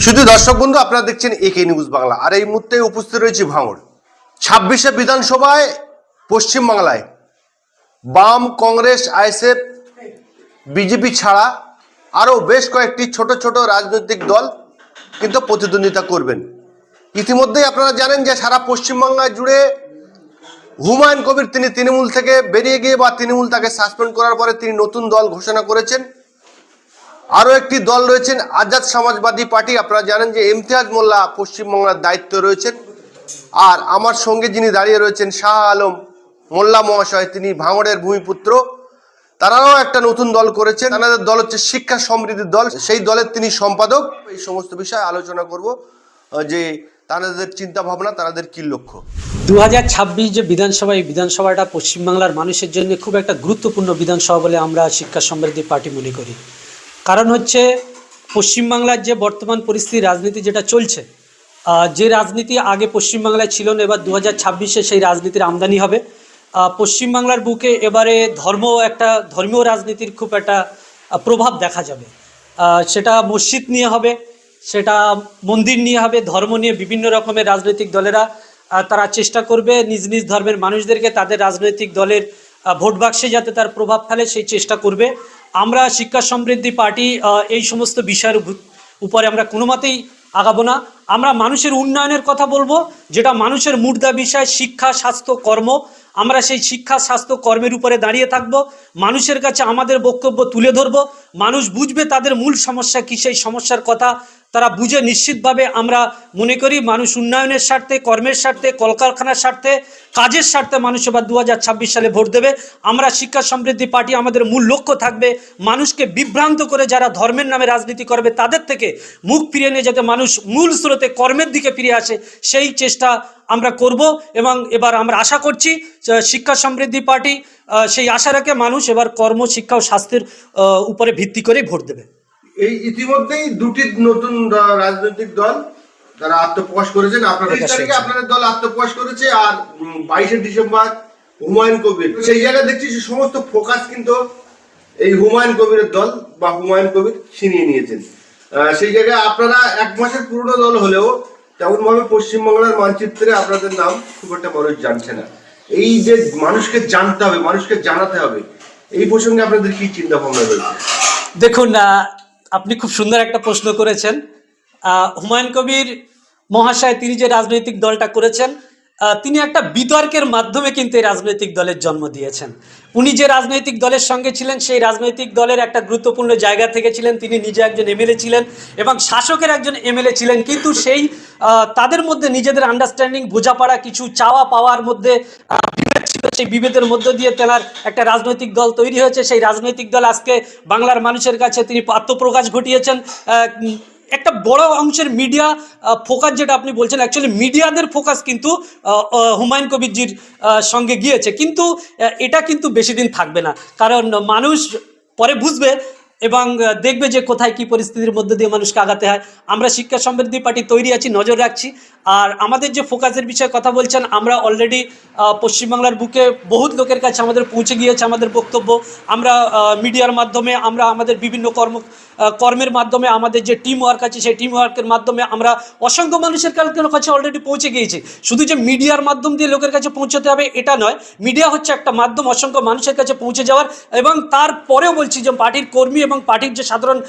শুধু দর্শক বন্ধু, আপনারা দেখছেন একে নিউজ বাংলা। আর এই মুহূর্তে উপস্থিত রয়েছে ভাঙড় 26শে বিধানসভায় পশ্চিমবাংলায় বাম, কংগ্রেস, আইএসএফ, বিজেপি ছাড়া আরও বেশ কয়েকটি ছোট ছোট রাজনৈতিক দল কিন্তু প্রতিদ্বন্দ্বিতা করবেন। ইতিমধ্যেই আপনারা জানেন যে সারা পশ্চিমবাংলা জুড়ে হুমায়ুন কবির তিনি তৃণমূল থেকে বেরিয়ে গিয়ে বা তৃণমূল তাকে সাসপেন্ড করার পরে তিনি নতুন দল ঘোষণা করেছেন। আরও একটি দল রয়েছেন আজাদ সমাজবাদী পার্টি। আপনারা জানেন যে ইমতিয়াজ মোল্লা পশ্চিমবাংলার দায়িত্ব রয়েছেন। আর আমার সঙ্গে যিনি দাঁড়িয়ে রয়েছেন শাহ আলম মোল্লা মহাশয়, তিনি ভাঙড়ের ভূমিপুত্র। তারাও একটা নতুন দল করেছেন। তাদের দল হচ্ছে শিক্ষা সমৃদ্ধির দল, সেই দলের তিনি সম্পাদক। এই সমস্ত বিষয়ে আলোচনা করব যে তাদের চিন্তা ভাবনা, তাদের কি লক্ষ্য। 2026 যে বিধানসভা, এই বিধানসভাটা পশ্চিমবাংলার মানুষের জন্য খুব একটা গুরুত্বপূর্ণ বিধানসভা বলে আমরা শিক্ষা সমৃদ্ধি পার্টি মনে করি। কারণ হচ্ছে পশ্চিমবাংলার যে বর্তমান পরিস্থিতি, রাজনীতি যেটা চলছে, যে রাজনীতি আগে পশ্চিমবাংলায় ছিল না, এবার 2026-এ সেই রাজনীতির আমদানি হবে। পশ্চিমবাংলার বুকে এবারে ধর্মীয় রাজনীতির খুব একটা প্রভাব দেখা যাবে। সেটা মসজিদ নিয়ে হবে, সেটা মন্দির নিয়ে হবে, ধর্ম নিয়ে বিভিন্ন রকমের রাজনৈতিক দলেরা তারা চেষ্টা করবে নিজ নিজ ধর্মের মানুষদেরকে তাদের রাজনৈতিক দলের ভোট বাক্সে যাতে তার প্রভাব ফেলে সেই চেষ্টা করবে। আমরা শিক্ষা সমৃদ্ধি পার্টি এই সমস্ত বিষয়ের উপরে আমরা কোনো মতেই আগাবো না। আমরা মানুষের উন্নয়নের কথা বলবো, যেটা মানুষের মুর্দা বিষয়, শিক্ষা, স্বাস্থ্য, কর্ম। আমরা সেই শিক্ষা, স্বাস্থ্য, কর্মের উপরে দাঁড়িয়ে থাকবো, মানুষের কাছে আমাদের বক্তব্য তুলে ধরবো। মানুষ বুঝবে তাদের মূল সমস্যা কী, সেই সমস্যার কথা তারা বুঝে নিশ্চিতভাবে আমরা মনে করি মানুষ উন্নয়নের স্বার্থে, কর্মের স্বার্থে, কলকারখানার স্বার্থে, কাজের স্বার্থে মানুষ এবার 2026 সালে ভোট দেবে। আমরা শিক্ষা সমৃদ্ধি পার্টি, আমাদের মূল লক্ষ্য থাকবে মানুষকে বিভ্রান্ত করে যারা ধর্মের নামে রাজনীতি করবে তাদের থেকে মুখ ফিরিয়ে নিয়ে যাতে মানুষ মূল স্রোতে কর্মের দিকে ফিরে আসে, সেই চেষ্টা আমরা করব। এবং এবার আমরা আশা করছি শিক্ষা সমৃদ্ধি পার্টি সেই আশা রাখে মানুষ এবার কর্ম, শিক্ষা ও স্বাস্থ্যের উপরে ভিত্তি করেই ভোট দেবে। এই ইতিমধ্যেই দুটি নতুন রাজনৈতিক দল যারা আত্মপ্রকাশ করেছেন, আপনাদের দল আত্মপ্রকাশ করেছে। আর 22শে ডিসেম্বর হুমায়ুন কবির, সেই জায়গায় দেখছি যে সমস্ত ফোকাস কিন্তু এই হুমায়ুন কবিরের দল বা হুমায়ুন কবির ছিনিয়ে নিয়েছেন। সেই জায়গায় আপনারা 1 মাসের পুরনো দল হলেও তেমন ভাবে পশ্চিমবাংলার মানচিত্রে আপনাদের নাম খুব একটা মানুষ জানছে না। এই যে মানুষকে জানতে হবে, মানুষকে জানাতে হবে, এই প্রসঙ্গে আপনাদের কি চিন্তা ভাবনা রয়েছে? দেখুন, আপনি খুব সুন্দর একটা প্রশ্ন করেছেন। হুমায়ুন কবির মহাশয় তিনি যে রাজনৈতিক দলটা করেছেন, তিনি একটা বিতর্কের মাধ্যমে কিন্তু এই রাজনৈতিক দলের জন্ম দিয়েছেন। উনি যে রাজনৈতিক দলের সঙ্গে ছিলেন, সেই রাজনৈতিক দলের একটা গুরুত্বপূর্ণ জায়গা থেকে ছিলেন। তিনি নিজে একজন এমএলএ ছিলেন এবং শাসকের একজন এমএলএ ছিলেন, কিন্তু সেই তাদের মধ্যে নিজেদের আন্ডারস্ট্যান্ডিং, বোঝাপড়া, কিছু চাওয়া পাওয়ার মধ্যে বিভেদ ছিল। সেই বিভেদের মধ্য দিয়ে তেনার একটা রাজনৈতিক দল তৈরি হয়েছে। সেই রাজনৈতিক দল আজকে বাংলার মানুষের কাছে তিনি আত্মপ্রকাশ ঘটিয়েছেন। একটা বড় অংশের মিডিয়া ফোকাস, যেটা আপনি বলছেন, অ্যাকচুয়ালি মিডিয়াদের ফোকাস কিন্তু হুমায়ুন কবিরজির সঙ্গে গিয়েছে, কিন্তু এটা কিন্তু বেশি দিন থাকবে না। কারণ মানুষ পরে বুঝবে এবং দেখবে যে কোথায় কি পরিস্থিতির মধ্যে দিয়ে মানুষকে আগাতে হয়। আমরা শিক্ষা সমৃদ্ধি পার্টি তৈরি আছি, নজর রাখছি। আর আমাদের যে ফোকাসের বিষয়ে কথা বলছেন, আমরা অলরেডি পশ্চিমবাংলার বুকে বহুত লোকের কাছে আমাদের পৌঁছে গিয়েছে আমাদের বক্তব্য। আমরা মিডিয়ার মাধ্যমে, আমরা আমাদের বিভিন্ন কর্মের মাধ্যমে, আমাদের যে টিম ওয়ার্ক আছে সেই টিম ওয়ার্কের মাধ্যমে আমরা অসংখ্য মানুষের কাছে অলরেডি পৌঁছে গিয়েছি। শুধু যে মিডিয়ার মাধ্যম দিয়ে লোকের কাছে পৌঁছতে হবে এটা নয়, মিডিয়া হচ্ছে একটা মাধ্যম অসংখ্য মানুষের কাছে পৌঁছে যাওয়ার। এবং তারপরেও বলছি যে পার্টির কর্মী এবং পার্টির যে সাধারণ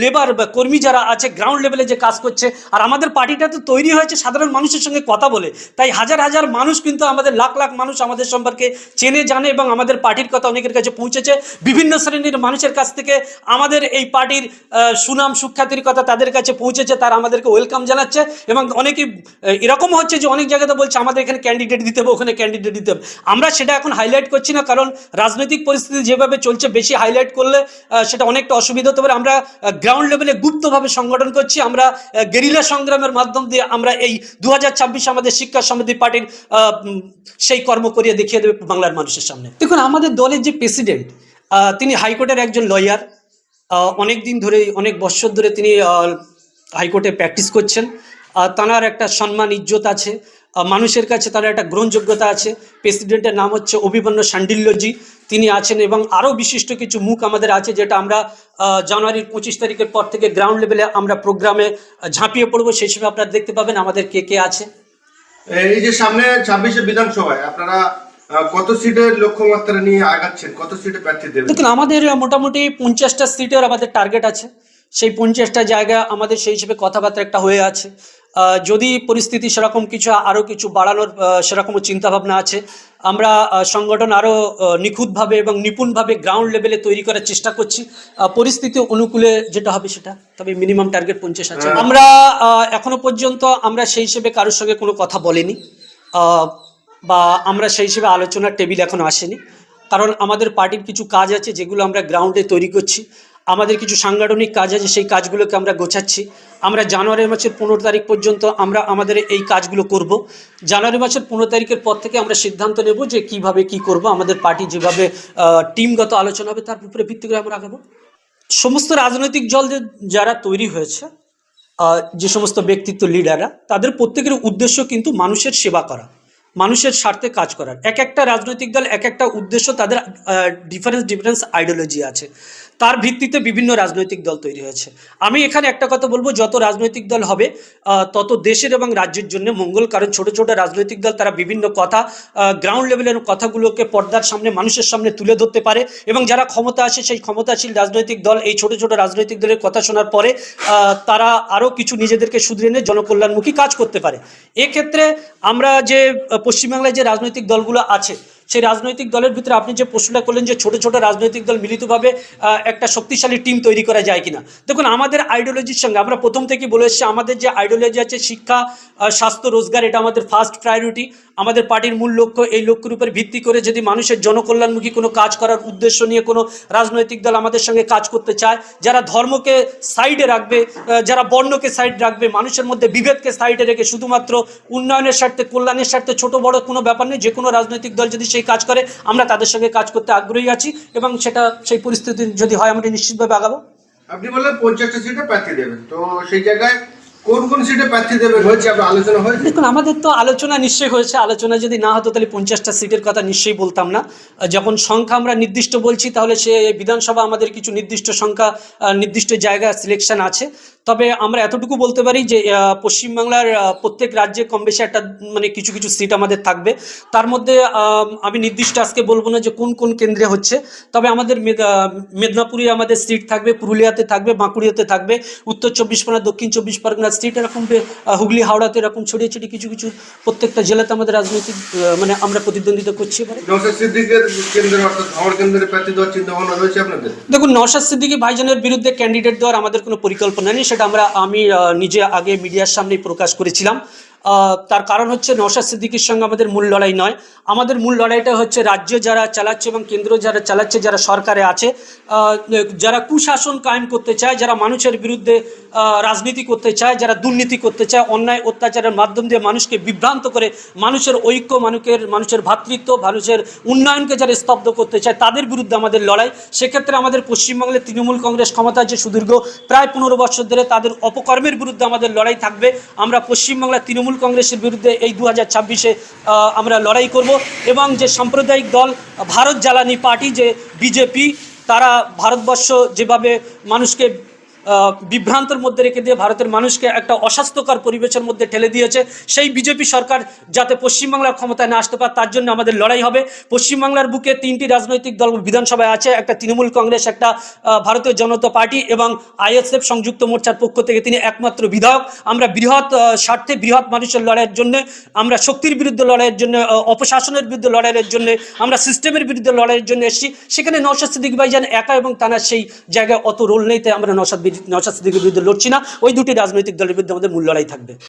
লেবার বা কর্মী যারা আছে গ্রাউন্ড লেভেলে যে কাজ করছে, আর আমাদের পার্টিটা তো তৈরি হয়েছে সাধারণ মানুষের সঙ্গে কথা বলে, তাই হাজার হাজার মানুষ কিন্তু আমাদের, লাখ লাখ মানুষ আমাদের সম্পর্কে চেনে জানে এবং আমাদের পার্টির কথা অনেকের কাছে পৌঁছেছে। বিভিন্ন শ্রেণীর মানুষের কাছ থেকে আমাদের এই পার্টির সুনাম সুখ্যাতির কথা তাদের কাছে পৌঁছেছে, তারা আমাদেরকে ওয়েলকাম জানাচ্ছে। এবং অনেকেই এরকম হচ্ছে যে অনেক জায়গাতে বলছে আমাদের এখানে ক্যান্ডিডেট দিতে হবে, ওখানে ক্যান্ডিডেট দিতে হবে। আমরা সেটা এখন হাইলাইট করছি না, কারণ রাজনৈতিক পরিস্থিতি যেভাবে চলছে বেশি হাইলাইট করলে সেটা অনেকটা অসুবিধা হতে পারে। আমরা গ্রাউন্ড লেভেলে গুপ্তভাবে সংগঠন করছি, আমরা গেরিলা সংগ্রামের মাধ্যম দিয়ে আমরা এই 2026 আমাদের শিক্ষা সমৃদ্ধি পার্টির সেই কর্ম করিয়ে দেখিয়ে দেবে বাংলার মানুষের সামনে। দেখুন, আমাদের দলের যে প্রেসিডেন্ট, তিনি হাইকোর্টের একজন লয়ার। অনেক দিন ধরে, অনেক বছর ধরে তিনি হাইকোর্টে প্র্যাকটিস করছেন। তাঁর একটা সম্মান ইজ্জত আছে, মানুষের কাছে তার একটা গ্রহণযোগ্যতা আছে। প্রেসিডেন্টের নাম হচ্ছে অভিমন্যু শাণ্ডিল্যজি, তিনি আছেন, এবং আরও বিশিষ্ট কিছু মুখ আমাদের আছে, যেটা আমরা জানুয়ারির 25 তারিখের পর থেকে গ্রাউন্ড লেভেলে আমরা প্রোগ্রামে ঝাঁপিয়ে পড়বো। সেই সময় আপনারা দেখতে পাবেন আমাদের কে কে আছে। এই যে সামনে 26শে বিধানসভায় আপনারা কত সিটের লক্ষ্যমাত্রা নিয়ে আগাচ্ছেন, কত সিটে প্রার্থী দেবেন? দেখুন, আমাদের মোটামুটি 50টা সিটের আমাদের টার্গেট আছে। সেই 50টা জায়গা আমাদের সেই হিসেবে কথাবার্তা একটা হয়ে আছে। যদি পরিস্থিতি সেরকম কিছু আরও কিছু বাড়ানোর সেরকমও চিন্তাভাবনা আছে। আমরা সংগঠন আরও নিখুঁতভাবে এবং নিপুণভাবে গ্রাউন্ড লেভেলে তৈরি করার চেষ্টা করছি। পরিস্থিতি অনুকূলে যেটা হবে সেটা, তবে মিনিমাম টার্গেট 50 আছে। আমরা এখনো পর্যন্ত আমরা সেই হিসেবে কারোর সঙ্গে কোনো কথা বলিনি, বা আমরা সেই হিসেবে আলোচনার টেবিল এখনো আসেনি। কারণ আমাদের পার্টির কিছু কাজ আছে যেগুলো আমরা গ্রাউন্ডে তৈরি করছি, আমাদের কিছু সাংগঠনিক কাজ আছে, সেই কাজগুলোকে আমরা গোছাচ্ছি। আমরা জানুয়ারি মাসের 15 তারিখ পর্যন্ত আমরা আমাদের এই কাজগুলো করব। জানুয়ারি মাসের 15 তারিখের পর থেকে আমরা সিদ্ধান্ত নেব যে কিভাবে কি করব। আমাদের পার্টি যেভাবে টিমগত আলোচনা হবে তার উপরে ভিত্তি করে আমরা আগাবো। সমস্ত রাজনৈতিক দল যারা তৈরি হয়েছে, যে সমস্ত ব্যক্তিত্ব লিডাররা, তাদের প্রত্যেকের উদ্দেশ্য কিন্তু মানুষের সেবা করা, মানুষের স্বার্থে কাজ করার। এক একটা রাজনৈতিক দল এক একটা উদ্দেশ্য, তাদের ডিফারেন্স আইডিওলজি আছে, তার ভিত্তিতে বিভিন্ন রাজনৈতিক দল তৈরি হয়েছে। আমি এখানে একটা কথা বলবো, যত রাজনৈতিক দল হবে তত দেশের এবং রাজ্যের জন্য মঙ্গল। কারণ ছোট ছোট রাজনৈতিক দল তারা বিভিন্ন কথা, গ্রাউন্ড লেভেলের কথাগুলোকে পর্দার সামনে মানুষের সামনে তুলে ধরতে পারে, এবং যারা ক্ষমতা আসে সেই ক্ষমতাশীল রাজনৈতিক দল এই ছোট ছোট রাজনৈতিক দলের কথা শোনার পরে তারা আরও কিছু নিজেদেরকে শুধরে এনে জনকল্যাণমুখী কাজ করতে পারে। এক্ষেত্রে আমরা যে পশ্চিমবাংলায় যে রাজনৈতিক দলগুলো আছে, সেই রাজনৈতিক দলের ভিতরে আপনি যে প্রশ্নটা করলেন যে ছোট ছোট রাজনৈতিক দল মিলিতভাবে একটা শক্তিশালী টিম তৈরি করা যায় কিনা, দেখুন আমাদের আইডিওলজির সঙ্গে আমরা প্রথম থেকেই বলে এসেছি, আমাদের যে আইডিওলজি আছে শিক্ষা, স্বাস্থ্য, রোজগার, এটা আমাদের ফার্স্ট প্রায়োরিটি। আমাদের পার্টির মূল লক্ষ্য, এই লক্ষ্যের উপর ভিত্তি করে যদি মানুষের জনকল্যাণমুখী কোনো কাজ করার উদ্দেশ্য নিয়ে কোনো রাজনৈতিক দল আমাদের সঙ্গে কাজ করতে চায়, যারা ধর্মকে সাইডে রাখবে, যারা বর্ণকে সাইড রাখবে, মানুষের মধ্যে বিভেদকে সাইডে রেখে শুধুমাত্র উন্নয়নের স্বার্থে, কল্যাণের স্বার্থে, ছোট বড় কোনো ব্যাপার নেই, যে কোনো রাজনৈতিক দল যদি সেই কাজ করে আমরা তাদের সঙ্গে কাজ করতে আগ্রহী আছি, এবং সেটা সেই পরিস্থিতি যদি হয় আমরা নিশ্চিতভাবে আগাবো। আপনি বললেন 50টা সিটে প্রার্থী দেবেন, তো সেই জায়গায় কোন কোন সিটে প্রার্থী দেবেন হয়েছে, আপনার আলোচনা হয়েছে? দেখুন, আমাদের তো আলোচনা নিশ্চয়ই হয়েছে। আলোচনা যদি না হতো তাহলে 50টা সিটের কথা নিশ্চয়ই বলতাম না। যখন সংখ্যা আমরা নির্দিষ্ট বলছি, তাহলে সে বিধানসভা আমাদের কিছু নির্দিষ্ট সংখ্যা, নির্দিষ্ট জায়গা সিলেকশন আছে। তবে আমরা এতটুকু বলতে পারি যে পশ্চিমবাংলার প্রত্যেক রাজ্যে কম বেশি একটা মানে কিছু কিছু সিট আমাদের থাকবে। তার মধ্যে আমি নির্দিষ্ট আজকে বলবো না যে কোন কোন কেন্দ্রে হচ্ছে, তবে আমাদের মেদিনীপুরে আমাদের সিট থাকবে, পুরুলিয়াতে থাকবে, বাঁকুড়িয়াতে থাকবে, উত্তর 24 পরগনা, দক্ষিণ 24 পরগনা সিট এরকম, হুগলি, হাওড়াতে এরকম ছড়িয়ে ছিটিয়ে কিছু কিছু প্রত্যেকটা জেলাতে আমাদের রাজনৈতিক মানে আমরা প্রতিদ্বন্দ্বিতা করছি এবারে। নওশাদ সিদ্দিকের কেন্দ্রে অর্থাৎ ভাঙড় কেন্দ্রে প্রার্থী দেওয়ার চিন্তা ভাবনা রয়েছে আপনাদের? দেখুন, নওশাদ সিদ্দিকী ভাইজানের বিরুদ্ধে ক্যান্ডিডেট দেওয়ার আমাদের কোনো পরিকল্পনা নেই, সেটা আমি নিজে আগে মিডিয়ার সামনেই প্রকাশ করেছিলাম। তার কারণ হচ্ছে নওশাদ সিদ্দিকীর সঙ্গে আমাদের মূল লড়াই নয়। আমাদের মূল লড়াইটা হচ্ছে রাজ্য যারা চালাচ্ছে এবং কেন্দ্র যারা চালাচ্ছে, যারা সরকারে আছে, যারা কুশাসন কায়েম করতে চায়, যারা মানুষের বিরুদ্ধে রাজনীতি করতে চায়, যারা দুর্নীতি করতে চায়, অন্যায় অত্যাচারের মাধ্যম দিয়ে মানুষকে বিভ্রান্ত করে মানুষের ঐক্য, মানুষের ভ্রাতৃত্ব, মানুষের উন্নয়নকে যারা স্তব্ধ করতে চায়, তাদের বিরুদ্ধে আমাদের লড়াই। সেক্ষেত্রে আমাদের পশ্চিমবাংলায় তৃণমূল কংগ্রেস ক্ষমতা আছে সুদীর্ঘ প্রায় 15 বছর ধরে, তাদের অপকর্মের বিরুদ্ধে আমাদের লড়াই থাকবে। আমরা পশ্চিমবাংলার তৃণমূল কংগ্রেসের বিরুদ্ধে এই 2026-এ আমরা লড়াই করব। এবং যে সাম্প্রদায়িক দল ভারত জ্বালানি পার্টি, যে বিজেপি, তারা ভারতবর্ষ যেভাবে মানুষকে বিভ্রান্তের মধ্যে রেখে দিয়ে ভারতের মানুষকে একটা অস্বাস্থ্যকর পরিবেশের মধ্যে ঠেলে দিয়েছে, সেই বিজেপি সরকার যাতে পশ্চিমবাংলার ক্ষমতায় না আসতে পারে তার জন্য আমাদের লড়াই হবে। পশ্চিমবাংলার বুকে 3টি রাজনৈতিক দল বিধানসভায় আছে, একটা তৃণমূল কংগ্রেস, একটা ভারতীয় জনতা পার্টি এবং আইএসএফ সংযুক্ত মোর্চার পক্ষ থেকে তিনি একমাত্র বিধায়ক। আমরা বৃহৎ স্বার্থে, বৃহৎ মানুষের লড়াইয়ের জন্য, আমরা শক্তির বিরুদ্ধে লড়াইয়ের জন্য, অপশাসনের বিরুদ্ধে লড়াইয়ের জন্য, আমরা সিস্টেমের বিরুদ্ধে লড়াইয়ের জন্য এসেছি। সেখানে নওশাদ সিদ্দিকী ভাইজান একা এবং তার সেই জায়গায় অত রোল নেই, তাই আমরা নওশাদ সিদ্দিকীর বিরুদ্ধে লড়ছি না। ওই দুটি রাজনৈতিক দলের বিরুদ্ধে আমাদের মূল লড়াই থাকবে।